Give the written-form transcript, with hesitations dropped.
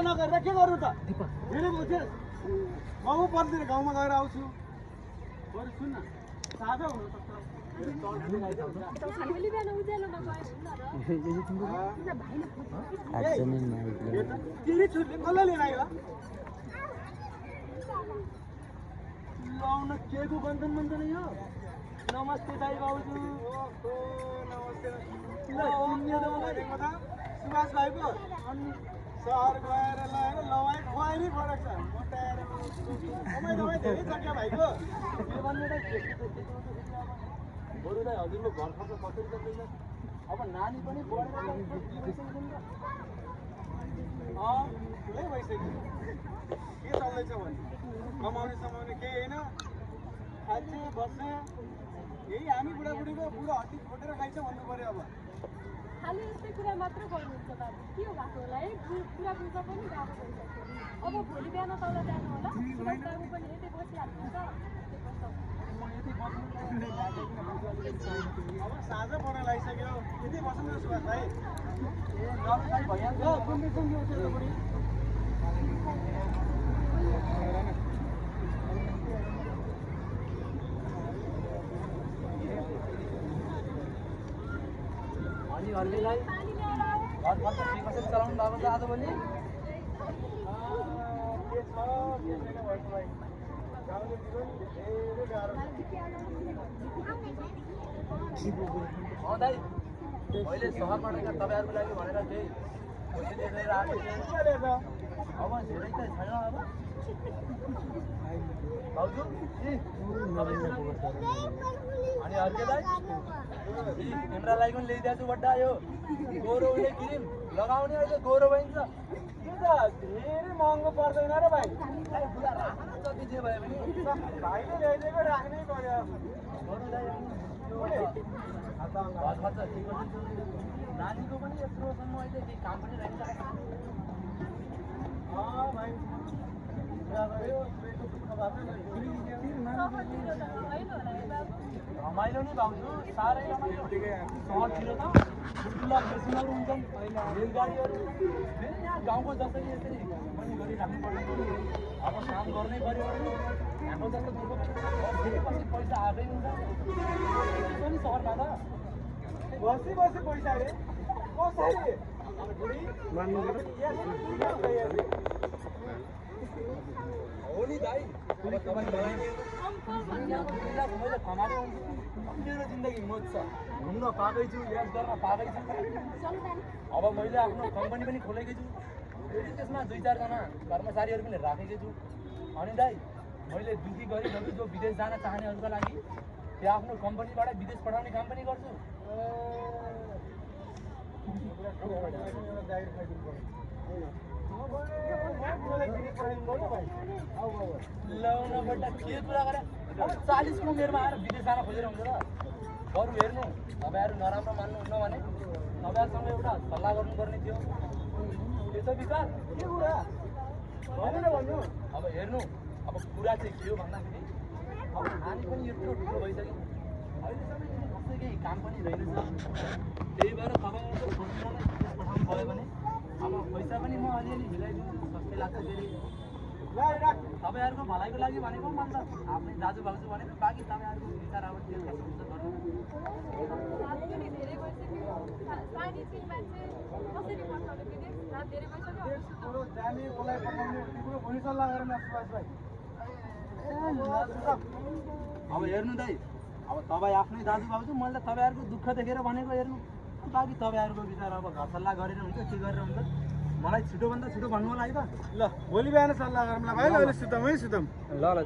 नगरेर के गर्नु त फेरि गाउँ पर्दैन गाउँमा गएर आउँछु बरु सुन न साझा हुनु सक्छ तेरी छुट्टी कसलाई लिएर आयो लाउन के को बन्धन बन्धन यो नमस्ते दाइ बाबुजू नमस्ते सुभाष भाइको अनि सहर गएर लगाएर लवाई खुवाइ फरक छ मोटाएर कमाइ दवाई धेरै छ क्या भाइको के भन्ने त बरु दाइ हजुरको घर खर्च कसरी चल्दैछ अब नानी पनि बढेर ठुलै भइसक्यो के चल्दैछ भने कमाउने समाउने केही होइन खान्छे बस्ने यही हामी बुढाबुढीको बुढो हड्डी खोटेर खाइन्छ भन्नु पर्यो अब खाली यस्तै कुरा मात्र गर्नुहुन्छ बाबु के हो भएको होला है कुरा बुझ्न पनि गाह्रो भइसक्यो अब भोलि बिहान तल जानु होला बाबु पनि यतै बसिहाल्नुहुन्छ अब साँझ पर्न लागिसक्यो यतै बस्नु न सुभाष भाइ भइहाल्छ घरलाई घर खर्च के कसरी चलाउनु भएको छ आजभोलि दाइ मैले सहरबाट तपाईँहरूको लागि भनेर केही पैसा दिएर आएको अब धेरै त छैन अब भाउजू अनि अर्कै दाइ तिम्रा लागि पनि ल्याइदिएको छु बड्डा यो गोरो उहिले क्रिम लगाउने अहिले गोरो भइन्छ धेरै महँगो पर्दैन र भाइ जति जे भयो भने भाइले ल्याइदिएको राख्नै पर्यो घर खर्च के गर्छ नानीको पनि यत्रोसम्म अहिले केही काम पनि रहेछ भाइ कुरा गऱ्यो रमाइलो नि भाउजू साह्रै रमाइलो सहरतिर त ठुल्ठुला मेसिनहरू हुन्छन् रेलगाडीहरू फेरि यहाँ गाउँको जसरी यसरी पनि गरिराख्नु पर्ने अब काम गर्नै पऱ्यो भने यहाँको जस्तो दुःख फेरि पछि पैसा आएकै हुन्छ पनि सहरमा त बसी पैसा अरे कसरी हो नि दाइ अब तपाईँ मलाई मैले कमाएर मेरो जिन्दगी मोज छ घुम्न पाएकै छु याद गर्न पाएकै छु अब मैले आफ्नो कम्पनी पनि खोलेकै छु फेरि त्यसमा 2-4 जना कर्मचारीहरू पनि राखेकै छु अनि दाइ मैले दुखी गरिबहरू जो विदेश जान चाहनेहरूको लागि त्यो आफ्नो कम्पनीबाट विदेश पठाउने काम पनि गर्छु लाउनबाट के कुरा गरे 40 को उमेरमा आएर विदेश जान खोजेर हुन्छ र बरु हेर्नु तपाईँहरू नराम्रो मान्नुहुन्न भने तपाईँहरूसँग एउटा सल्लाह गर्नुपर्ने थियो त्यो त विचार के कुरा भनेर भन्नु अब हेर्नु अब कुरा चाहिँ के हो भन्दाखेरि अब नानी पनि यत्रो ठुलो भइसक्यो अहिलेसम्म कसैकै काम पनि रहेनछ त्यही भएर तपाईँहरूको छोरीलाई विदेश पठाउनु भयो भने अब पैसा पनि म अलिअलि मिलाइदिनु सस्तै लाग्छ फेरि तपाईँहरूको भलाइको लागि भनेको भन्दा आफ्नै दाजु भाउजू भनेको बाँकी तपाईँहरूको विचार अब के कस्तो हुन्छ गर्नु जाने बोलाइ पठाउने तिम्रो भोलि सल्लाह गरेर सुभाष भाइ अब हेर्नु दाइ अब तपाईँ आफ्नै दाजु भाउजू मैले त तपाईँहरूको दुःख देखेर भनेको हेर्नु बाँकी तपाईँहरूको विचार अब घर सल्लाह गरेर हुन्छ के गरेर हुन्छ मलाई छिटोभन्दा छिटो भन्नु होला है त ल भोलि बिहान सल्लाह गरौँला भाइ अहिले सुतौँ है सुतौँ ल ल